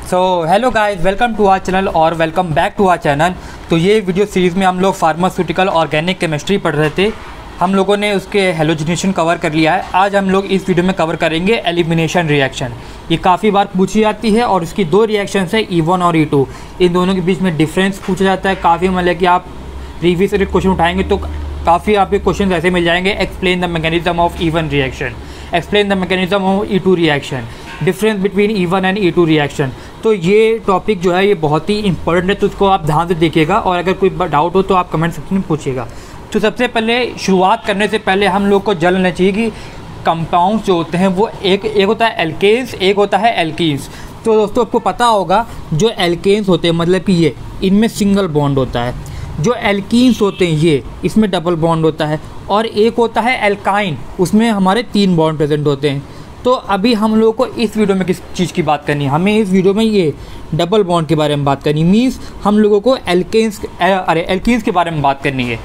So hello guys, welcome to our channel और welcome back to our channel. तो ये video series में हम लोग फार्मास्यूटिकल ऑर्गेनिक केमिस्ट्री पढ़ रहे थे। हम लोगों ने उसके हेलोजिनेशन कवर कर लिया है। आज हम लोग इस वीडियो में कवर करेंगे एलिमिनेशन रिएक्शन। ये काफ़ी बार पूछी जाती है और इसकी दो रिएक्शंस है E1 और E2। इन दोनों के बीच में डिफरेंस पूछा जाता है। काफ़ी मतलब कि आप प्रीवियस क्वेश्चन उठाएंगे तो काफ़ी आपके क्वेश्चन ऐसे मिल जाएंगे। Explain the mechanism of E1 reaction, explain the mechanism of E2 reaction, difference between E1 and E2 reaction. तो ये टॉपिक जो है ये बहुत ही इंपॉर्टेंट है, तो उसको आप ध्यान से देखिएगा और अगर कोई डाउट हो तो आप कमेंट सेक्शन में पूछिएगा। तो सबसे पहले शुरुआत करने से पहले हम लोग को जान लेना चाहिए कि कंपाउंड्स जो होते हैं वो एक होता है एल्केन्स, एक होता है एल्कीन्स। तो दोस्तों आपको पता होगा जो एल्केन्स होते हैं मतलब कि ये इनमें सिंगल बॉन्ड होता है, जो एल्कीन्स होते हैं ये इसमें डबल बॉन्ड होता है, और एक होता है एल्काइन, उसमें हमारे 3 बॉन्ड प्रेजेंट होते हैं। तो अभी हम लोगों को इस वीडियो में किस चीज़ की बात करनी है, हमें इस वीडियो में ये डबल बॉन्ड के बारे में बात करनी, मीन्स हम लोगों को एल्कीन्स के बारे में बात करनी है।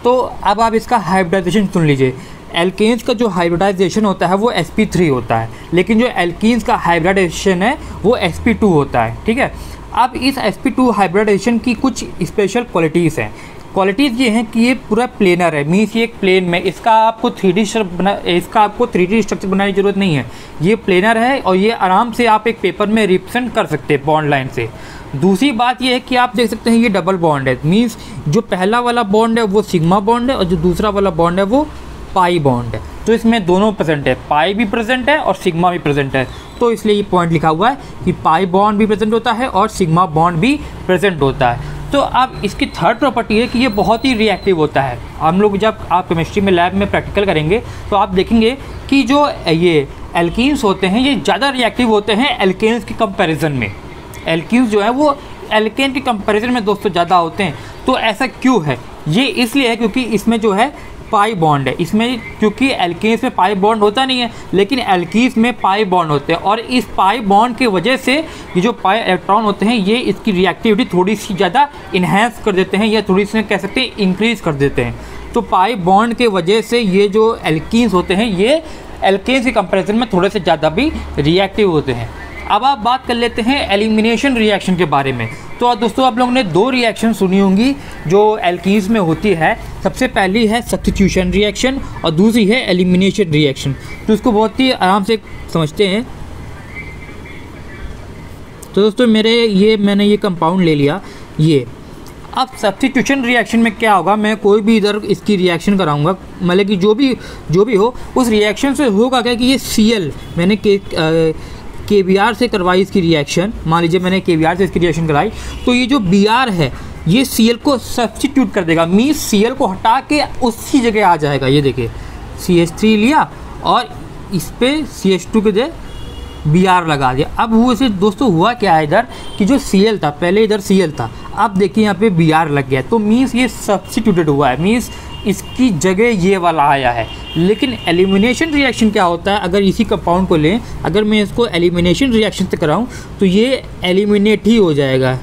तो अब आप इसका हाइब्रिडाइजेशन सुन लीजिए। एल्केन्स का जो हाइब्रिडाइजेशन होता है वो sp3 होता है, लेकिन जो एल्कीन्स का हाइब्रिडाइजेशन है वो sp2 होता है। ठीक है, अब इस sp2 हाइब्रिडाइजेशन की कुछ स्पेशल क्वालिटीज़ हैं। क्वालिटीज़ ये हैं कि ये पूरा प्लेनर है, मीन्स ये एक प्लेन में इसका आपको 3D स्ट्रक्चर बनाने की ज़रूरत नहीं है। ये प्लेनर है और ये आराम से आप एक पेपर में रिप्रेजेंट कर सकते हैं बॉन्ड लाइन से। दूसरी बात ये है कि आप देख सकते हैं ये डबल बॉन्ड है, मीन्स जो पहला वाला बॉन्ड है वो सिग्मा बॉन्ड है और जो दूसरा वाला बॉन्ड है वो पाई बॉन्ड है। तो इसमें दोनों प्रेजेंट है, पाई भी प्रेजेंट है और सिग्मा भी प्रेजेंट है। तो इसलिए ये पॉइंट लिखा हुआ है कि पाई बॉन्ड भी प्रेजेंट होता है और सिग्मा बॉन्ड भी प्रेजेंट होता है। तो अब इसकी थर्ड प्रॉपर्टी है कि ये बहुत ही रिएक्टिव होता है। हम लोग जब आप केमिस्ट्री में लैब में प्रैक्टिकल करेंगे तो आप देखेंगे कि जो ये एल्कीन्स होते हैं ये ज़्यादा रिएक्टिव होते हैं एल्केन्स के कंपैरिजन में। एल्कीन्स जो है वो एल्केन के कंपैरिजन में दोस्तों ज़्यादा होते हैं। तो ऐसा क्यों है? ये इसलिए है क्योंकि इसमें जो है पाई बॉन्ड है, इसमें क्योंकि एल्केन्स में पाई बॉन्ड होता नहीं है लेकिन एल्कीन्स में पाई बॉन्ड होते हैं, और इस पाई बॉन्ड की वजह से ये जो पाई इलेक्ट्रॉन होते हैं ये इसकी रिएक्टिविटी थोड़ी सी ज़्यादा इन्हेंस कर देते हैं या थोड़ी सी कह सकते हैं इंक्रीज़ कर देते हैं। तो पाई बॉन्ड के वजह से ये जो एल्कीन्स होते हैं ये एल्केन्स के कंपेरिजन में थोड़े से ज़्यादा भी रिएक्टिव होते हैं। अब आप बात कर लेते हैं एलिमिनेशन रिएक्शन के बारे में। तो दोस्तों आप लोगों ने 2 रिएक्शन सुनी होंगी जो एल्कीन्स में होती है। सबसे पहली है सब्स्टिट्यूशन रिएक्शन और दूसरी है एलिमिनेशन रिएक्शन। तो इसको बहुत ही आराम से समझते हैं। तो दोस्तों मैंने ये कंपाउंड ले लिया ये। अब सब्स्टिट्यूशन रिएक्शन में क्या होगा, मैं कोई भी इधर इसकी रिएक्शन कराऊंगा, मतलब कि जो भी हो उस रिएक्शन से होगा क्या कि ये Cl मैंने KBr से करवाई इसकी रिएक्शन। मान लीजिए मैंने KBr से इसकी रिएक्शन कराई तो ये जो Br है ये Cl को सब्स्टिट्यूट कर देगा, मीन्स Cl को हटा के उसी जगह आ जाएगा। ये देखिए CH3 लिया और इस पर CH2 के जगह Br लगा दिया। अब वो इसे दोस्तों हुआ क्या है इधर कि जो Cl था पहले इधर Cl था, अब देखिए यहाँ पे Br लग गया, तो मीन्स ये सब्स्टिट्यूटेड हुआ है, मीन्स इसकी जगह ये वाला आया है। लेकिन एलिमिनेशन रिएक्शन क्या होता है, अगर इसी कंपाउंड को लें, अगर मैं इसको एलिमिनेशन रिएक्शन से कराऊं तो ये एलिमिनेट ही हो जाएगा,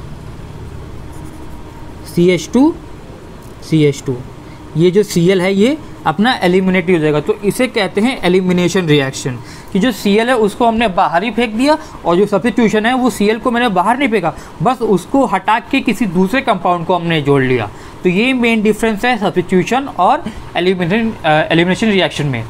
CH2 ये जो Cl है ये अपना एलिमिनेट ही हो जाएगा। तो इसे कहते हैं एलिमिनेशन रिएक्शन कि जो Cl है उसको हमने बाहर ही फेंक दिया और जो सब्स्टिट्यूशन है वो Cl को मैंने बाहर नहीं फेंका, बस उसको हटा के किसी दूसरे कंपाउंड को हमने जोड़ लिया। तो ये मेन डिफरेंस है सब्स्टिट्यूशन और एलिमिनेशन रिएक्शन में।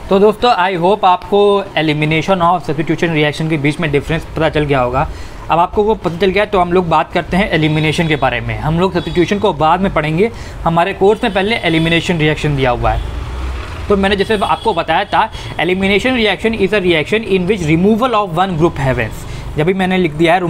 तो दोस्तों आई होप आपको एलिमिनेशन और सब्स्टिट्यूशन रिएक्शन के बीच में डिफरेंस पता चल गया होगा। अब आपको वो पता चल गया तो हम लोग बात करते हैं एलिमिनेशन के बारे में। हम लोग सब्स्टिट्यूशन को बाद में पढ़ेंगे, हमारे कोर्स में पहले एलिमिनेशन रिएक्शन दिया हुआ है। तो मैंने जैसे आपको बताया था elimination reaction is a reaction in which removal of one group happens. जब भी मैंने लिख दिया है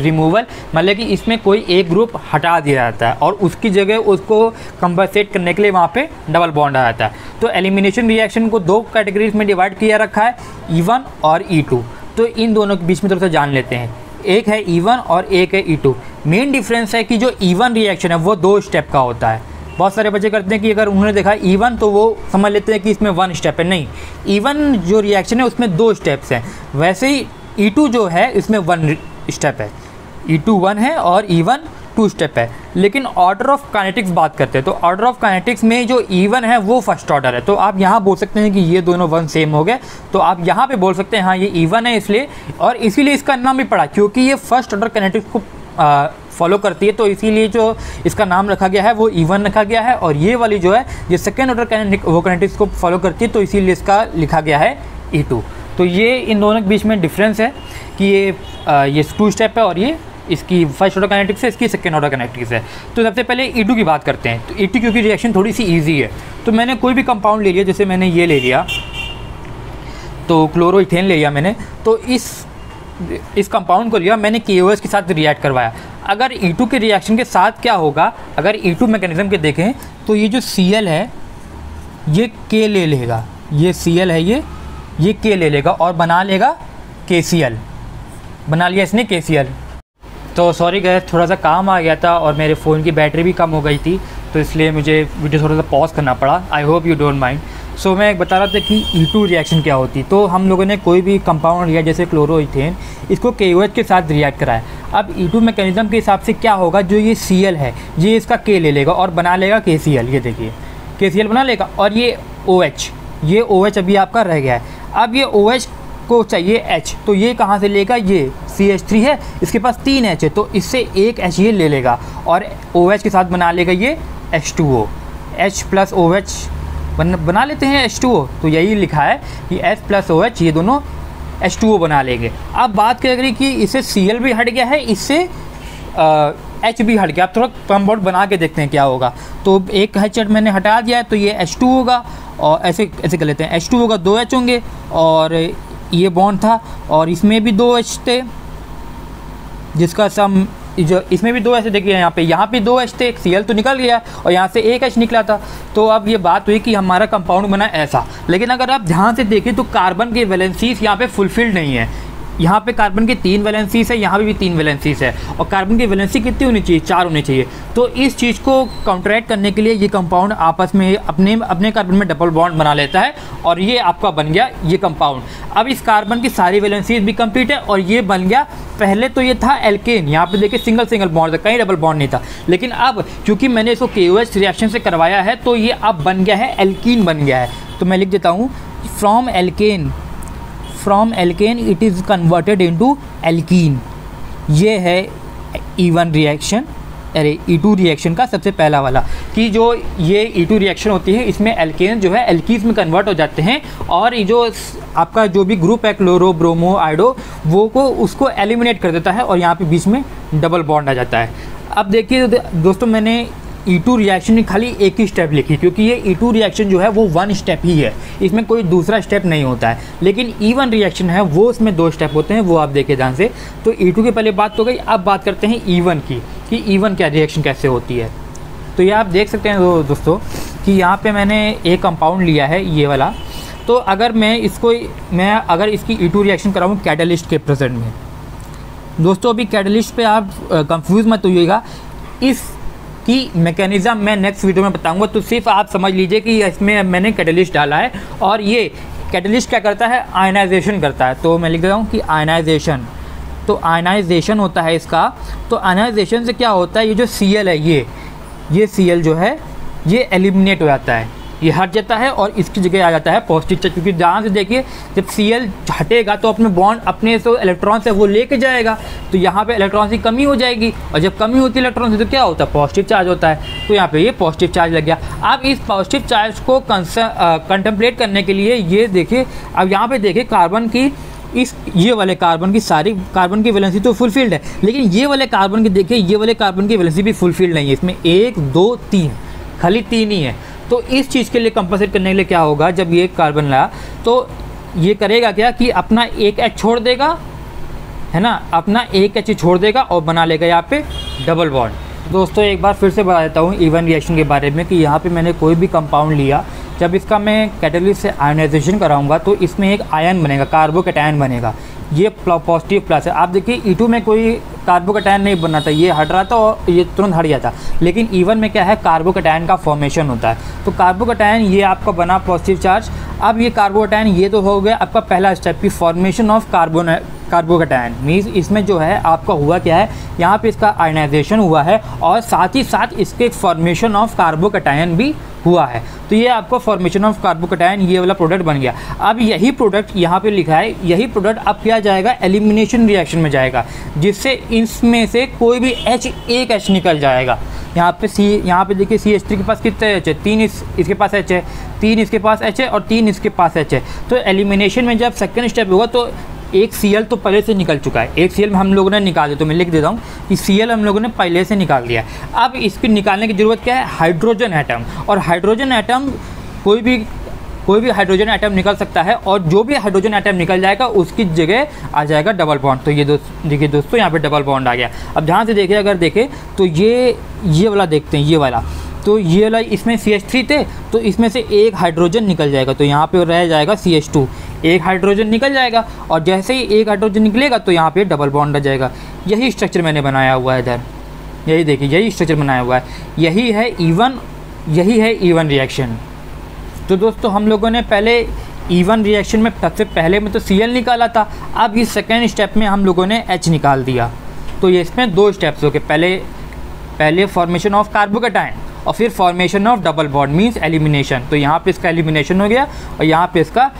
रिमूवल मतलब कि इसमें कोई एक ग्रुप हटा दिया जाता है और उसकी जगह उसको कंपनसेट करने के लिए वहाँ पे डबल बॉन्ड आ जाता है। तो एलिमिनेशन रिएक्शन को 2 कैटेगरीज में डिवाइड किया रखा है, E1 और E2। तो इन दोनों के बीच में थोड़ा सा जान लेते हैं। एक है E1 और एक है E2। मेन डिफरेंस है कि जो E1 रिएक्शन है वो 2 स्टेप का होता है। बहुत सारे बच्चे करते हैं कि अगर उन्होंने देखा E1 तो वो समझ लेते हैं कि इसमें 1 स्टेप है। नहीं, E1 जो रिएक्शन है उसमें 2 स्टेप्स हैं। वैसे ही E2 जो है इसमें 1 स्टेप है। E2 1 है और E1 टू स्टेप है। लेकिन ऑर्डर ऑफ काइनेटिक्स बात करते हैं तो ऑर्डर ऑफ काइनेटिक्स में जो E1 है वो फर्स्ट ऑर्डर है। तो आप यहाँ बोल सकते हैं कि ये दोनों वन सेम हो गए, तो आप यहाँ पे बोल सकते हैं हाँ ये E1 है इसलिए, और इसीलिए इसका नाम भी पड़ा क्योंकि ये फर्स्ट ऑर्डर काइनेटिक्स को फॉलो करती है, तो इसीलिए जो इसका नाम रखा गया है वो E1 रखा गया है। और ये वाली जो है ये सेकेंड ऑर्डर काइनेटिक्स को फॉलो करती है, तो इसीलिए इसका लिखा गया है E2। तो ये इन दोनों के बीच में डिफरेंस है कि ये टू स्टेप है और ये इसकी फर्स्ट ऑर्डर काइनेटिक्स है, इसकी सेकेंड ऑर्डर काइनेटिक्स है। तो सबसे पहले E2 की बात करते हैं। तो E2 क्योंकि रिएक्शन थोड़ी सी ईजी है, तो मैंने कोई भी कंपाउंड ले लिया, जैसे मैंने ये ले लिया तो क्लोरोइथेन ले लिया मैंने, तो इस कंपाउंड को लिया मैंने KOH के साथ रिएक्ट करवाया। अगर E2 के रिएक्शन के साथ क्या होगा, अगर E2 मैकेनिज्म के देखें तो ये जो Cl है ये K ले लेगा, ये Cl है ये K ले लेगा और बना लेगा KCl, बना लिया इसने KCl। तो सॉरी गाइस, थोड़ा सा काम आ गया था और मेरे फ़ोन की बैटरी भी कम हो गई थी, तो इसलिए मुझे वीडियो थोड़ा सा पॉज करना पड़ा। I hope you don't mind. So मैं बता रहा था कि E2 रिएक्शन क्या होती। तो हम लोगों ने कोई भी कंपाउंड लिया जैसे क्लोरोइथेन, इसको KOH के साथ रिएक्ट कराया। अब E2 मैकेनिज्म के हिसाब से क्या होगा, जो ये Cl है ये इसका K ले लेगा और बना लेगा KCl, ये देखिए KCl बना लेगा। और ये OH अभी आपका रह गया है। अब ये OH को चाहिए H, तो ये कहाँ से लेगा, ये CH3 है, इसके पास 3 H है, तो इससे एक H ये ले लेगा और OH के साथ बना लेगा ये H2O, H प्लस OH बना लेते हैं H2O। तो यही लिखा है कि H प्लस OH ये दोनों H2O बना लेंगे। अब बात करें कि इससे Cl भी हट गया है, इससे H भी हट गया। अब थोड़ा कंपाउंड बना के देखते हैं क्या होगा। तो एक H मैंने हटा दिया है, तो ये H2 होगा, और ऐसे कर लेते हैं, H2 होगा, 2 H होंगे, और ये बॉन्ड था और इसमें भी 2 H थे, जिसका सम जो इसमें भी 2 H देखिए, यहाँ पे 2 H थे, Cl तो निकल गया और यहाँ से एक H निकला था। तो अब ये बात हुई कि हमारा कंपाउंड बना ऐसा। लेकिन अगर आप ध्यान से देखें तो कार्बन के वैलेंसीज यहाँ पे फुलफिल्ड नहीं है। यहाँ पे कार्बन के 3 वैलेंसीज है, यहाँ पे भी 3 वैलेंसीज है, और कार्बन की वैलेंसी कितनी होनी चाहिए, 4 होनी चाहिए। तो इस चीज़ को काउंटरैक्ट करने के लिए ये कंपाउंड आपस में अपने कार्बन में डबल बॉन्ड बना लेता है और ये आपका बन गया ये कंपाउंड। अब इस कार्बन की सारी वैलेंसीज भी कंप्लीट है और ये बन गया। पहले तो ये था एल्केन, यहाँ पे देखिए सिंगल बॉन्ड था, कहीं डबल बॉन्ड नहीं था। लेकिन अब क्योंकि मैंने इसको KOH रिएक्शन से करवाया है तो ये अब बन गया है एल्कीन बन गया है। तो मैं लिख देता हूँ, from alkane it is converted into alkene. ये है E1 रिएक्शन, E2 रिएक्शन का सबसे पहला वाला, कि जो ये E2 रिएक्शन होती है इसमें एल्केन जो है एल्कीन्स में कन्वर्ट हो जाते हैं, और ये जो आपका जो भी ग्रुप है क्लोरो ब्रोमो आयोडो वो को उसको एलिमिनेट कर देता है और यहाँ पे बीच में डबल बॉन्ड आ जाता है। अब देखिए दोस्तों, मैंने E2 रिएक्शन में खाली एक ही स्टेप लिखी क्योंकि ये E2 रिएक्शन जो है वो 1 स्टेप ही है, इसमें कोई दूसरा स्टेप नहीं होता है। लेकिन E1 रिएक्शन है वो उसमें 2 स्टेप होते हैं, वो आप देखें ध्यान से। तो E2 की पहले बात हो गई, अब बात करते हैं E1 की, कि E1 क्या रिएक्शन कैसे होती है। तो ये आप देख सकते हैं दोस्तों कि यहाँ पे मैंने एक कंपाउंड लिया है ये वाला। तो अगर मैं इसकी E2 रिएक्शन कराऊँ कैटलिस्ट के प्रेजेंट में, दोस्तों अभी कैटलिस्ट पे आप कंफ्यूज मत होइएगा, इसकी मैकेनिज़्म मैं नेक्स्ट वीडियो में बताऊंगा। तो सिर्फ आप समझ लीजिए कि इसमें मैंने कैटलिस्ट डाला है और ये कैटलिस्ट क्या करता है, आयनाइजेशन करता है। तो मैं लिख देता हूँ कि आयनाइजेशन, तो आयनाइजेशन होता है इसका। तो आयनाइजेशन से क्या होता है, ये जो Cl है ये Cl जो है ये एलिमिनेट हो जाता है, ये हट जाता है और इसकी जगह आ जाता है पॉजिटिव चार्ज। क्योंकि ध्यान से देखिए, जब Cl हटेगा तो अपने बॉन्ड अपने जो इलेक्ट्रॉन है वो लेके जाएगा, तो यहाँ पे इलेक्ट्रॉन की कमी हो जाएगी, और जब कमी होती है इलेक्ट्रॉन से तो क्या होता है, पॉजिटिव चार्ज होता है। तो यहाँ पे ये पॉजिटिव चार्ज लग गया। अब इस पॉजिटिव चार्ज को कंटेम्पलेट करने के लिए ये देखिए, अब यहाँ पे देखिए कार्बन की ये वाले कार्बन की सारी कार्बन की वैलेंसी तो फुलफिल्ड है, लेकिन ये वाले कार्बन की देखिए, ये वाले कार्बन की वैलेंसी भी फुलफिल्ड नहीं है। इसमें 1 2 3 खाली 3 ही है। तो इस चीज़ के लिए कंपनसेट करने के लिए क्या होगा, जब ये कार्बन लाया तो ये करेगा क्या कि अपना एक H छोड़ देगा, है ना, अपना एक H छोड़ देगा और बना लेगा यहाँ पे डबल बॉन्ड। दोस्तों एक बार फिर से बता देता हूँ E1 रिएक्शन के बारे में, कि यहाँ पे मैंने कोई भी कंपाउंड लिया, जब इसका मैं कैटलिस्ट से आयनाइजेशन कराऊंगा तो इसमें एक आयन बनेगा, कार्बोकैटायन बनेगा। ये पॉजिटिव प्लस है। आप देखिए E2 में कोई कार्बोकैटायन नहीं बनना था, ये हट रहा था और ये तुरंत हट गया था। लेकिन E1 में क्या है, कार्बोकैटायन का फॉर्मेशन होता है। तो कार्बोकैटायन ये आपका बना पॉजिटिव चार्ज, अब ये कार्बोकैटायन ये तो हो गया आपका पहला स्टेप की फॉर्मेशन ऑफ कार्बोकैटायन। मीन्स इसमें जो है आपका हुआ क्या है, यहाँ पे इसका आयनाइजेशन हुआ है और साथ ही साथ इसके फॉर्मेशन ऑफ कार्बोकैटायन भी हुआ है। तो ये आपका फॉर्मेशन ऑफ कार्बोकैटायन ये वाला प्रोडक्ट बन गया। अब यही प्रोडक्ट यहाँ पे लिखा है, यही प्रोडक्ट अब क्या जाएगा, एलिमिनेशन रिएक्शन में जाएगा, जिससे इसमें से कोई भी एक H निकल जाएगा। यहाँ पे देखिए CH3 के पास कितने H है, 3 इसके पास H है, 3 इसके पास H है और 3 इसके पास H है। तो एलिमिनेशन में जब सेकेंड स्टेप होगा तो एक Cl तो पहले से निकल चुका है, एक Cl हम लोगों ने निकाल दिया। तो मैं लिख देता हूँ कि Cl हम लोगों ने पहले से निकाल दिया है। अब इसकी निकालने की ज़रूरत क्या है, हाइड्रोजन एटम। और हाइड्रोजन एटम कोई भी हाइड्रोजन एटम निकल सकता है और जो भी हाइड्रोजन एटम निकल जाएगा उसकी जगह आ जाएगा डबल बॉन्ड। तो ये देखिए दोस्तों यहाँ पे डबल बॉन्ड आ गया। अब जहाँ से देखिए अगर देखें तो ये वाला देखते हैं, ये वाला, तो ये वाला इसमें CH3 थे तो इसमें से एक हाइड्रोजन निकल जाएगा, तो यहाँ पे रह जाएगा CH2, एक हाइड्रोजन निकल जाएगा और जैसे ही एक हाइड्रोजन निकलेगा तो यहाँ पे डबल बॉन्ड आ जाएगा। यही स्ट्रक्चर मैंने बनाया हुआ है इधर, यही देखिए यही स्ट्रक्चर बनाया हुआ है, यही है E1 रिएक्शन। तो दोस्तों हम लोगों ने पहले E1 रिएक्शन में सबसे पहले में तो Cl निकाला था, अब इस सेकेंड स्टेप में हम लोगों ने H निकाल दिया। तो ये इसमें 2 स्टेप्स हो गए, पहले फॉर्मेशन ऑफ कार्बोकैटायन और फिर formation of double bond means elimination. तो यहाँ पे इसका एलिमिनेशन हो गया और यहाँ पे इसका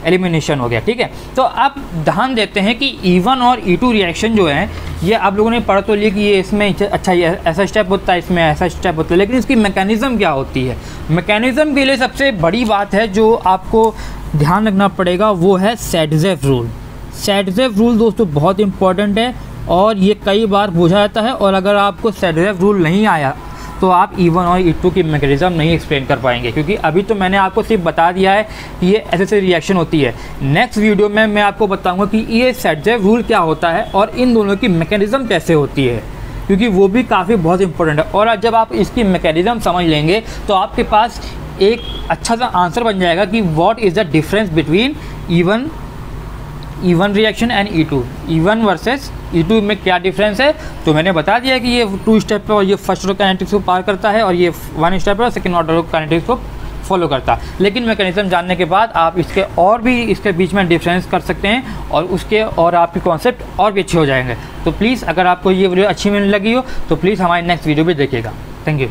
एलिमिनेशन हो गया, ठीक है। तो अब ध्यान देते हैं कि E1 और E2 रिएक्शन जो है ये आप लोगों ने पढ़ तो लिया कि ये इसमें अच्छा ये ऐसा स्टेप होता है, इसमें ऐसा स्टेप होता है, लेकिन इसकी मैकेनिज़्म क्या होती है। मैकेनिज़्म के लिए सबसे बड़ी बात है जो आपको ध्यान रखना पड़ेगा वो है सैडजेव रूल। सैडजेव रूल दोस्तों बहुत इंपॉर्टेंट है और ये कई बार पूछा जाता है, और अगर आपको सैडजेव रूल नहीं आया तो आप E1 और E2 की मैकेनिज़्म नहीं एक्सप्लेन कर पाएंगे, क्योंकि अभी तो मैंने आपको सिर्फ बता दिया है कि ये ऐसे रिएक्शन होती है। नेक्स्ट वीडियो में मैं आपको बताऊंगा कि ये सैडजेव रूल क्या होता है और इन दोनों की मैकेनिज़्म कैसे होती है, क्योंकि वो भी काफ़ी बहुत इंपॉर्टेंट है। और जब आप इसकी मैकेनिज़्म समझ लेंगे तो आपके पास एक अच्छा सा आंसर बन जाएगा कि what is the difference between E1 reaction and E2 versus E2 में क्या डिफरेंस है। तो मैंने बता दिया कि ये 2 स्टेप पे और ये फर्स्ट ऑर्डर काइनेटिक्स को पार करता है और ये 1 स्टेप और सेकंड ऑर्डर काइनेटिक्स को फॉलो करता है। लेकिन मैकेनिज्म जानने के बाद आप इसके और भी इसके बीच में डिफरेंस कर सकते हैं और आपके कॉन्सेप्ट और भी अच्छे हो जाएंगे। तो प्लीज़ अगर आपको ये वीडियो अच्छी मिलने लगी हो तो प्लीज़ हमारी नेक्स्ट वीडियो भी देखिएगा। Thank you.